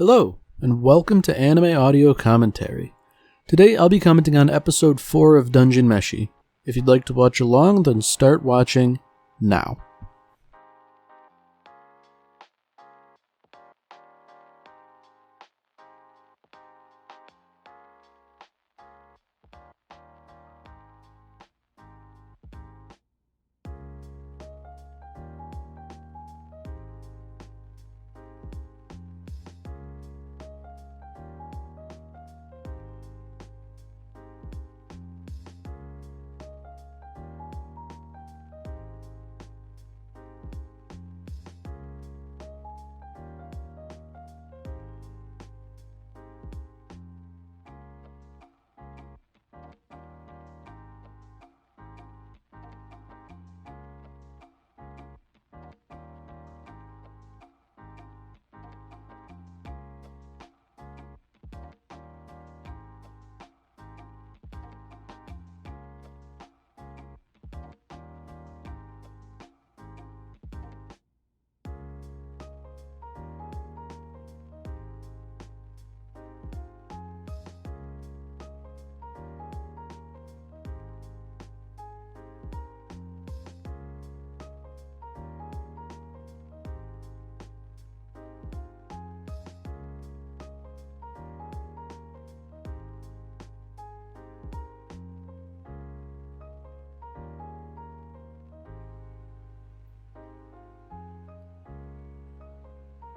Hello, and welcome to Anime Audio Commentary. Today I'll be commenting on episode 4 of Dungeon Meshi. If you'd like to watch along, then start watching now.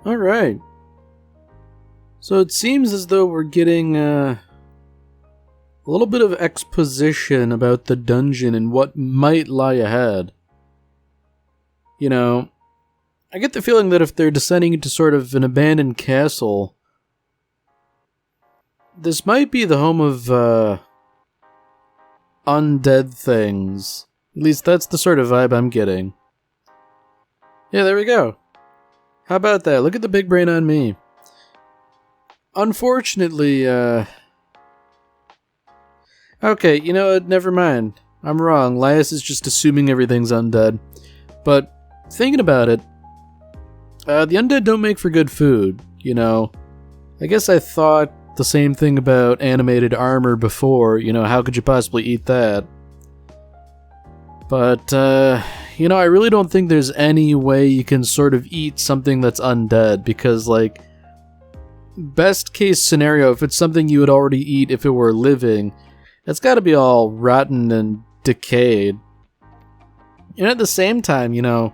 Alright. So it seems as though we're getting a little bit of exposition about the dungeon and what might lie ahead. You know, I get the feeling that if they're descending into sort of an abandoned castle, this might be the home of undead things. At least that's the sort of vibe I'm getting. Yeah, there we go. How about that? Look at the big brain on me. Unfortunately, okay, you know what? Never mind. I'm wrong. Lias is just assuming everything's undead. But, thinking about it, the undead don't make for good food, you know. I guess I thought the same thing about animated armor before, you know, how could you possibly eat that? But, you know, I really don't think there's any way you can sort of eat something that's undead, because, like, best case scenario, if it's something you would already eat if it were living, it's gotta be all rotten and decayed. And at the same time, you know,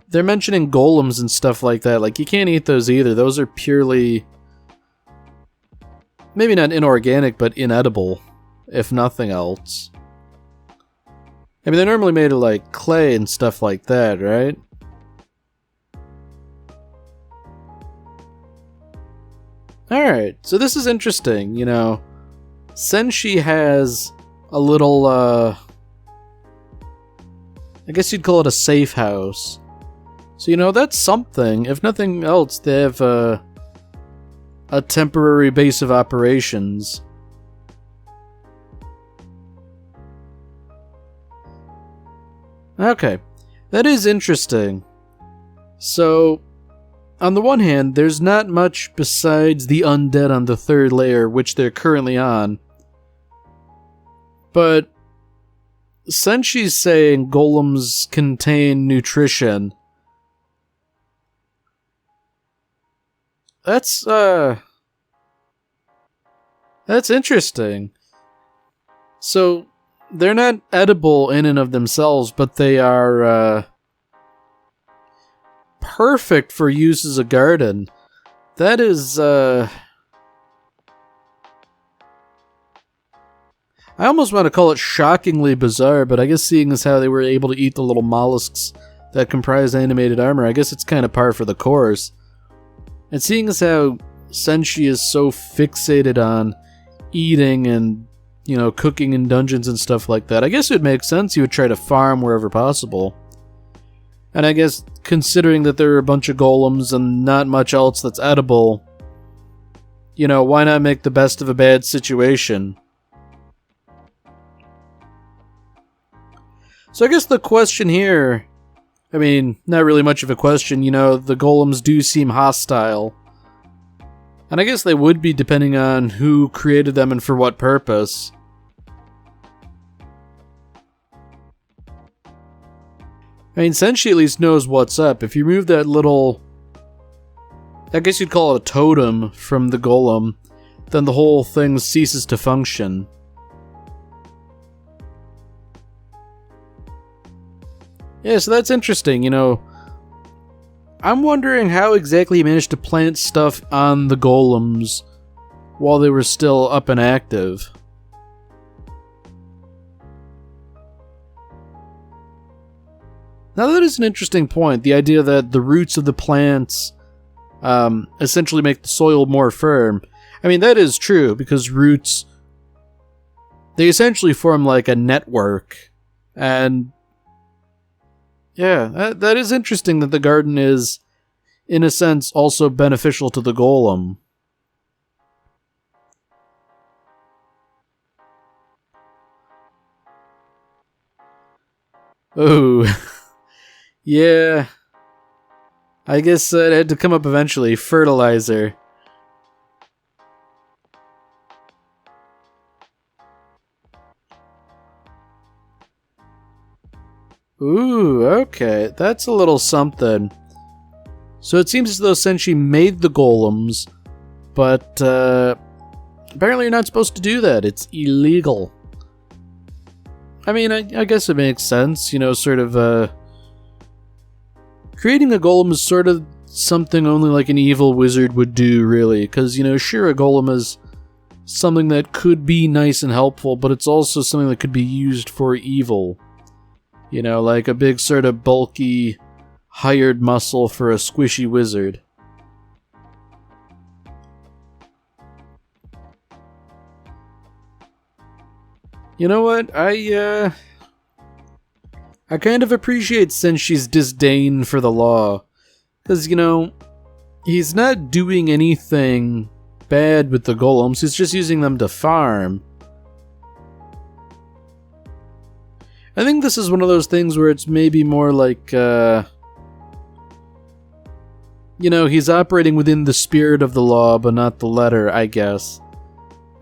they're mentioning golems and stuff like that. Like, you can't eat those either. Those are purely, maybe not inorganic, but inedible, if nothing else. I mean, they're normally made of, like, clay and stuff like that, right? Alright, so this is interesting, you know. Senshi has a little, I guess you'd call it a safe house. So, you know, that's something. If nothing else, they have a temporary base of operations. Okay, that is interesting. So, on the one hand, there's not much besides the undead on the third layer, which they're currently on. But Senshi's saying golems contain nutrition. That's interesting. So, they're not edible in and of themselves, but they are perfect for use as a garden. That is, I almost want to call it shockingly bizarre, but I guess seeing as how they were able to eat the little mollusks that comprise animated armor, I guess it's kind of par for the course. And seeing as how Senshi is so fixated on eating and, you know, cooking in dungeons and stuff like that, I guess it would make sense you would try to farm wherever possible. And I guess, considering that there are a bunch of golems and not much else that's edible, you know, why not make the best of a bad situation? So I guess the question here, I mean, not really much of a question, you know, the golems do seem hostile. And I guess they would be depending on who created them and for what purpose. I mean, Senshi at least knows what's up. If you remove that little, I guess you'd call it a totem from the golem, then the whole thing ceases to function. Yeah, so that's interesting, you know. I'm wondering how exactly he managed to plant stuff on the golems while they were still up and active. Now that is an interesting point, the idea that the roots of the plants essentially make the soil more firm. I mean, that is true, because roots, they essentially form like a network. And yeah, that is interesting that the garden is, in a sense, also beneficial to the golem. Oh, yeah. I guess it had to come up eventually. Fertilizer. Ooh, okay. That's a little something. So it seems as though Senshi made the golems, but apparently you're not supposed to do that. It's illegal. I mean, I guess it makes sense, you know, sort of, creating a golem is sort of something only like an evil wizard would do, really, because, you know, sure, a golem is something that could be nice and helpful, but it's also something that could be used for evil. You know, like a big sort of bulky, hired muscle for a squishy wizard. You know what? I kind of appreciate Senshi's disdain for the law. Because, you know, he's not doing anything bad with the golems, he's just using them to farm. I think this is one of those things where it's maybe more like, you know, he's operating within the spirit of the law, but not the letter, I guess.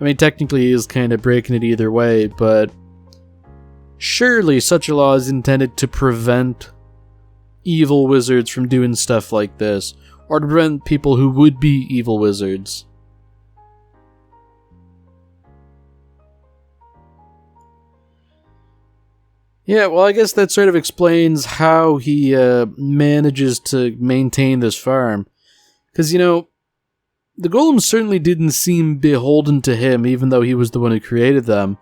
I mean, technically he is kind of breaking it either way, but surely such a law is intended to prevent evil wizards from doing stuff like this, or to prevent people who would be evil wizards. Yeah, well, I guess that sort of explains how he manages to maintain this farm. Because, you know, the golems certainly didn't seem beholden to him, even though he was the one who created them.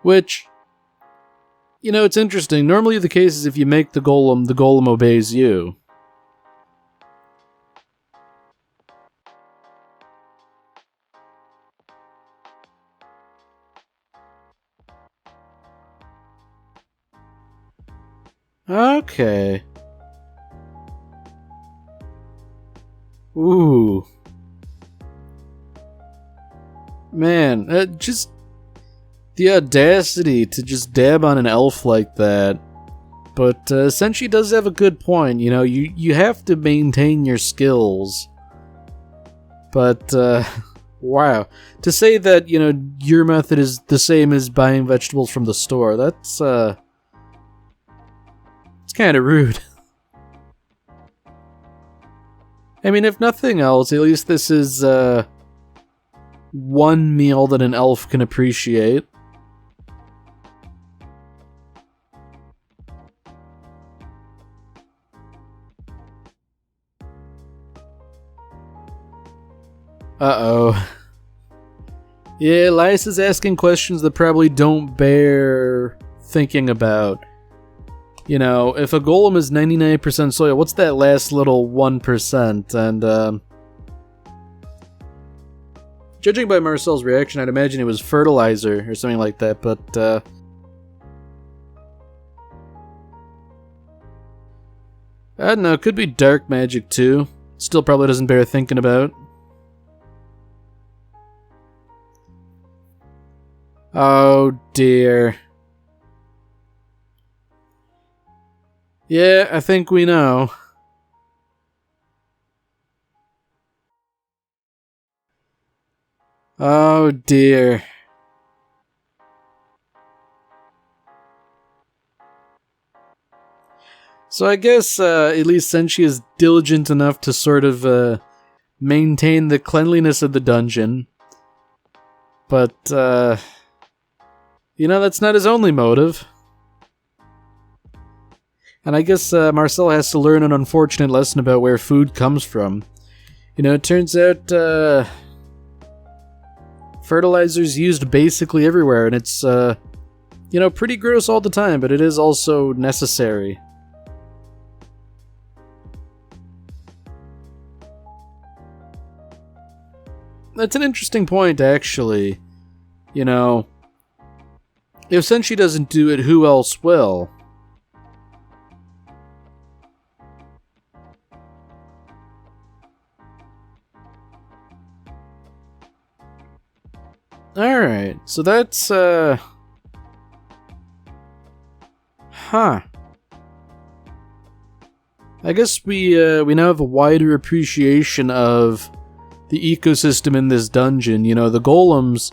Which, you know, it's interesting. Normally the case is if you make the golem obeys you. Okay. Ooh. Man, just the audacity to just dab on an elf like that. But Senshi does have a good point. You know, you have to maintain your skills. But, wow. To say that, you know, your method is the same as buying vegetables from the store, that's, it's kind of rude. I mean, if nothing else, at least this is, one meal that an elf can appreciate. Uh-oh. Yeah, Elias is asking questions that probably don't bear thinking about. You know, if a golem is 99% soil, what's that last little 1%? And, judging by Marcel's reaction, I'd imagine it was fertilizer or something like that, but, I don't know, it could be dark magic too. Still probably doesn't bear thinking about. Oh dear. Yeah, I think we know. Oh dear. So I guess at least Senshi is diligent enough to sort of maintain the cleanliness of the dungeon. But, that's not his only motive. And I guess Marcel has to learn an unfortunate lesson about where food comes from. It turns out fertilizer's used basically everywhere, and it's, pretty gross all the time, but it is also necessary. That's an interesting point, actually. If Senshi doesn't do it, who else will? Alright, so that's, Huh. I guess we now have a wider appreciation of the ecosystem in this dungeon. The golems,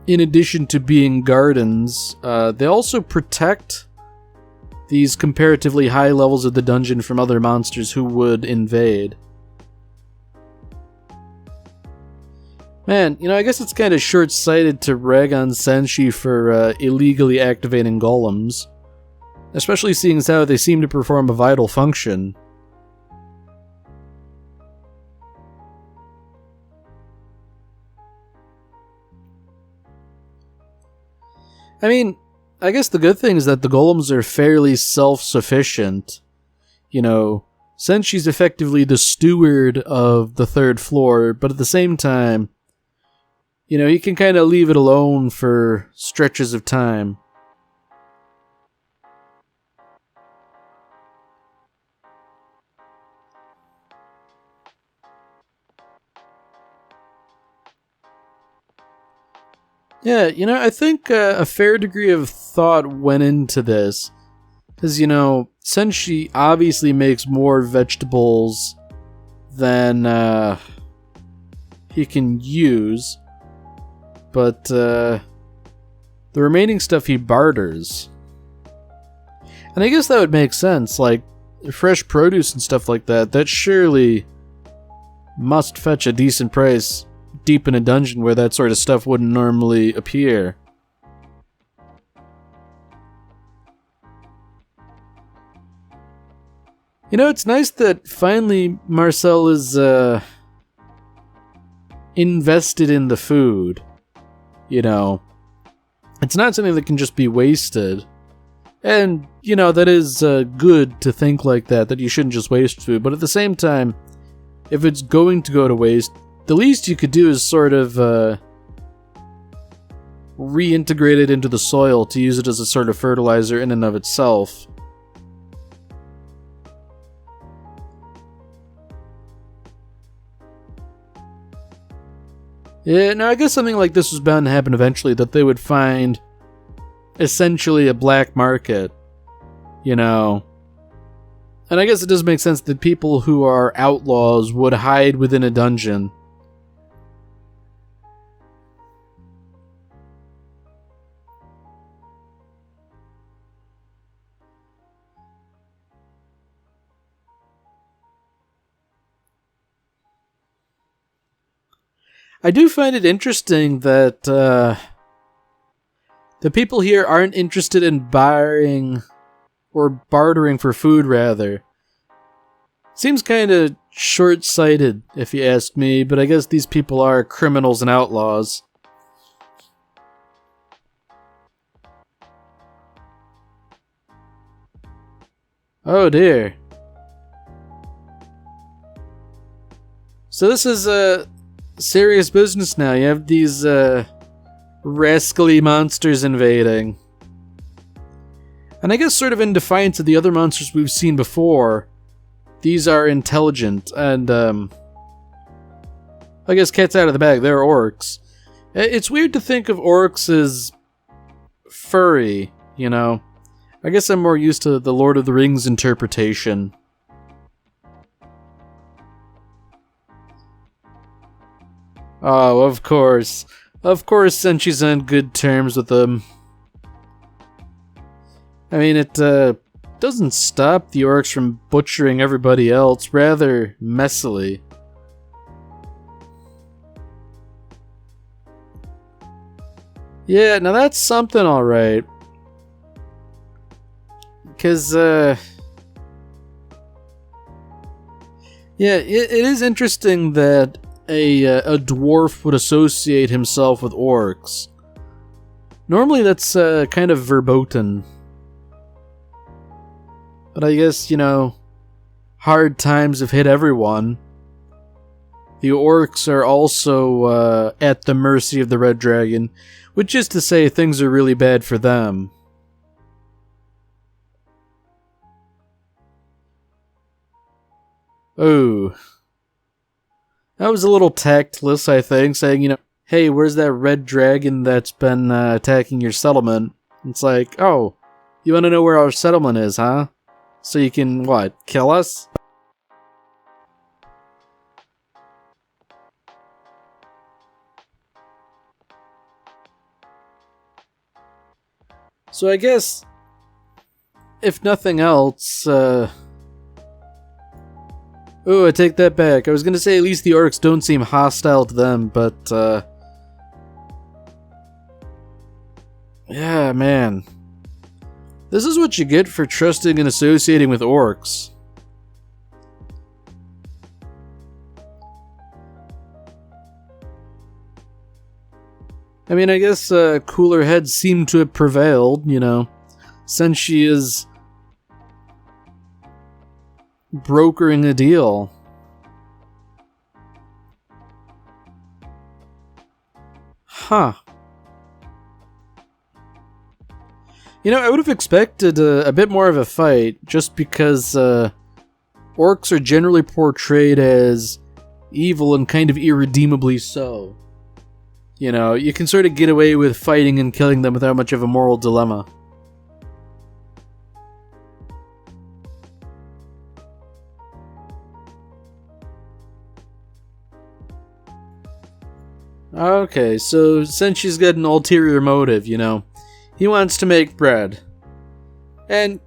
in addition to being gardens, they also protect these comparatively high levels of the dungeon from other monsters who would invade. Man, I guess it's kind of short-sighted to rag on Senshi for illegally activating golems. Especially seeing as how they seem to perform a vital function. I mean, I guess the good thing is that the golems are fairly self-sufficient. Senshi's effectively the steward of the third floor, but at the same time, he can kind of leave it alone for stretches of time. Yeah, I think a fair degree of thought went into this. Because, Senshi obviously makes more vegetables than he can use. But the remaining stuff he barters. And I guess that would make sense. Like, fresh produce and stuff like that surely must fetch a decent price deep in a dungeon where that sort of stuff wouldn't normally appear. It's nice that finally Marcel is invested in the food. It's not something that can just be wasted. And, that is good to think like that you shouldn't just waste food. But at the same time, if it's going to go to waste, the least you could do is sort of reintegrate it into the soil to use it as a sort of fertilizer in and of itself. Yeah, no, I guess something like this was bound to happen eventually, that they would find essentially a black market, And I guess it does make sense that people who are outlaws would hide within a dungeon. I do find it interesting that the people here aren't interested in buying or bartering for food, rather. Seems kind of short-sighted, if you ask me, but I guess these people are criminals and outlaws. Oh dear. So this is serious business now. You have these rascally monsters invading. And I guess sort of in defiance of the other monsters we've seen before, these are intelligent and I guess cat's out of the bag, they're orcs. It's weird to think of orcs as furry, I guess I'm more used to the Lord of the Rings interpretation. Oh, of course. Of course, Senchi's on good terms with them. I mean, it doesn't stop the orcs from butchering everybody else, rather messily. Yeah, now that's something alright. Because, yeah, it is interesting that a dwarf would associate himself with orcs. Normally that's kind of verboten. But I guess, hard times have hit everyone. The orcs are also at the mercy of the Red Dragon, which is to say things are really bad for them. Oh. That was a little tactless, I think, saying, hey, where's that red dragon that's been attacking your settlement? It's like, oh, you want to know where our settlement is, huh? So you can, what, kill us? So I guess, if nothing else, oh, I take that back. I was gonna say at least the orcs don't seem hostile to them, but, yeah, man. This is what you get for trusting and associating with orcs. I mean, I guess cooler heads seem to have prevailed, since she is brokering a deal. Huh. I would have expected a bit more of a fight, just because orcs are generally portrayed as evil and kind of irredeemably so. You can sort of get away with fighting and killing them without much of a moral dilemma. Okay, so since she's got an ulterior motive, he wants to make bread. And,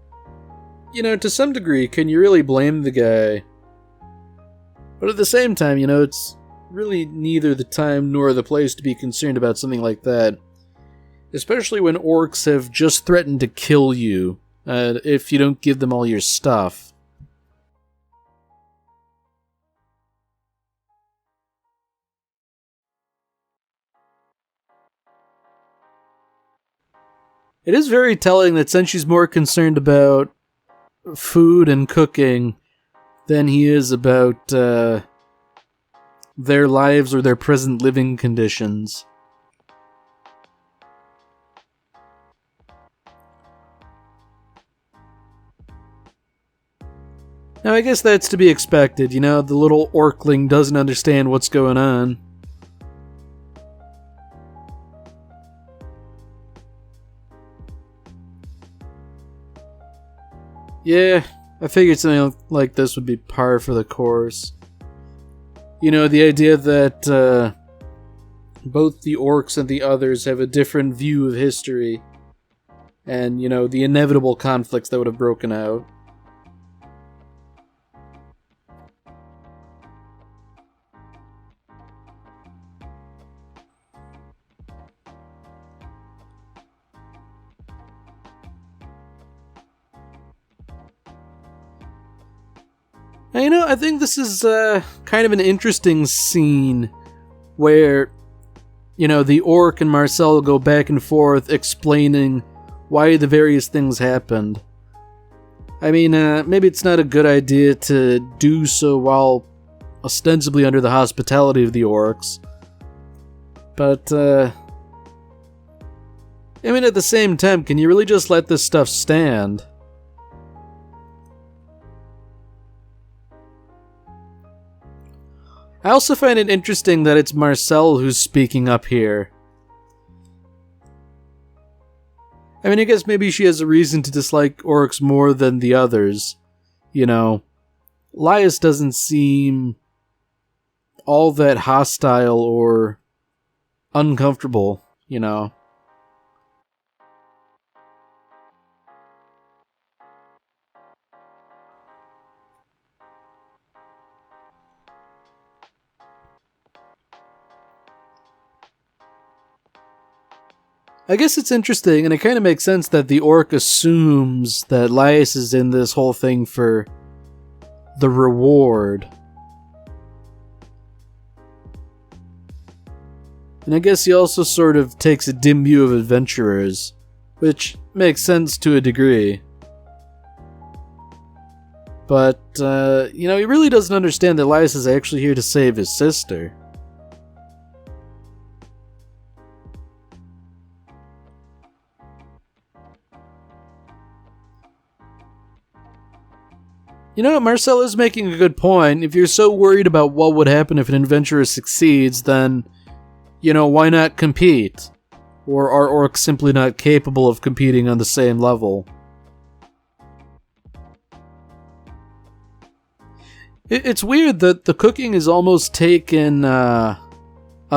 to some degree, can you really blame the guy? But at the same time, it's really neither the time nor the place to be concerned about something like that. Especially when orcs have just threatened to kill you if you don't give them all your stuff. It is very telling that since she's more concerned about food and cooking than he is about their lives or their present living conditions. Now, I guess that's to be expected, the little orkling doesn't understand what's going on. Yeah, I figured something like this would be par for the course. The idea that both the orcs and the others have a different view of history, and, the inevitable conflicts that would have broken out. Now, I think this is kind of an interesting scene where, the orc and Marcel go back and forth explaining why the various things happened. I mean, maybe it's not a good idea to do so while ostensibly under the hospitality of the orcs. But, at the same time, can you really just let this stuff stand? I also find it interesting that it's Marcel who's speaking up here. I guess maybe she has a reason to dislike orcs more than the others. Laius doesn't seem all that hostile or uncomfortable, you know. I guess it's interesting, and it kind of makes sense that the orc assumes that Laius is in this whole thing for the reward. And I guess he also sort of takes a dim view of adventurers, which makes sense to a degree. But, he really doesn't understand that Laius is actually here to save his sister. Marcel is making a good point. If you're so worried about what would happen if an adventurer succeeds, then, why not compete? Or are orcs simply not capable of competing on the same level? It's weird that the cooking is almost taken a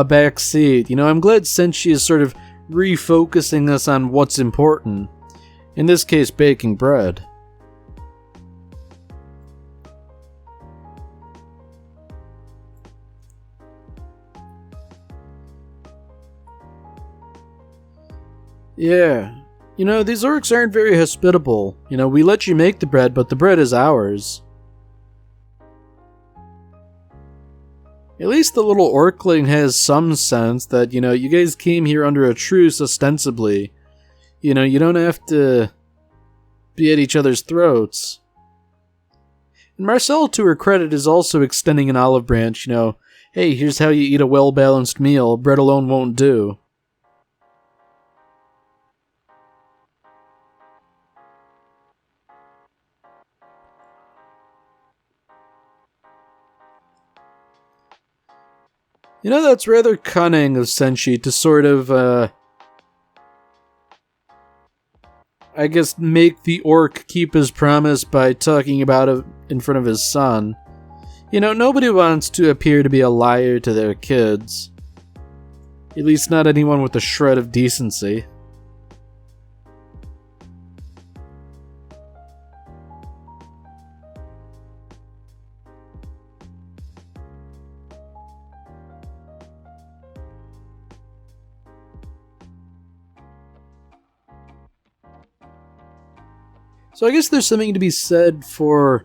back seat. I'm glad Senshi is sort of refocusing us on what's important. In this case, baking bread. Yeah. These orcs aren't very hospitable. We let you make the bread, but the bread is ours. At least the little orcling has some sense that, you guys came here under a truce ostensibly. You don't have to be at each other's throats. And Marcel, to her credit, is also extending an olive branch, hey, here's how you eat a well-balanced meal. Bread alone won't do. That's rather cunning of Senshi to sort of, make the orc keep his promise by talking about it in front of his son. Nobody wants to appear to be a liar to their kids. At least not anyone with a shred of decency. So I guess there's something to be said for,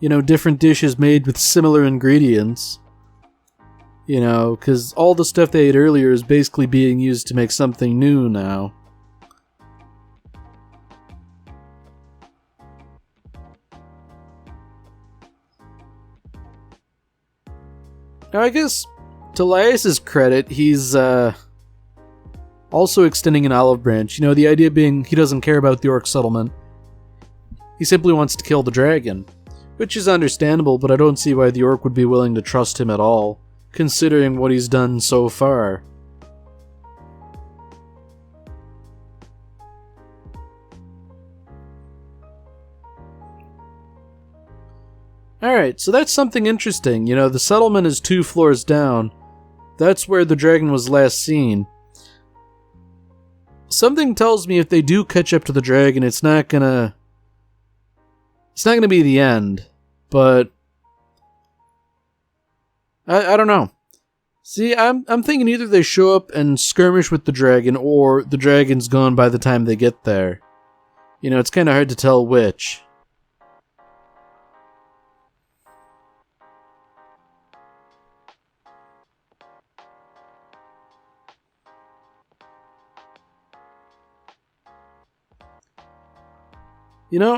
different dishes made with similar ingredients. Because all the stuff they ate earlier is basically being used to make something new now. Now I guess, to Laius' credit, he's, also extending an olive branch. The idea being he doesn't care about the orc settlement. He simply wants to kill the dragon, which is understandable, but I don't see why the orc would be willing to trust him at all, considering what he's done so far. Alright, so that's something interesting. The settlement is 2 floors down. That's where the dragon was last seen. Something tells me if they do catch up to the dragon, it's not gonna be the end, but I don't know. See, I'm thinking either they show up and skirmish with the dragon, or the dragon's gone by the time they get there. It's kind of hard to tell which.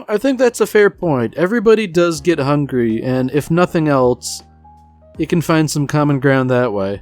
I think that's a fair point. Everybody does get hungry, and if nothing else, you can find some common ground that way.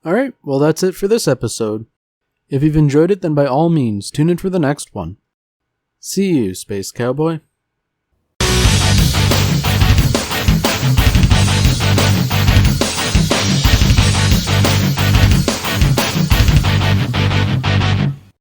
Alright, well that's it for this episode. If you've enjoyed it, then by all means, tune in for the next one. See you, Space Cowboy.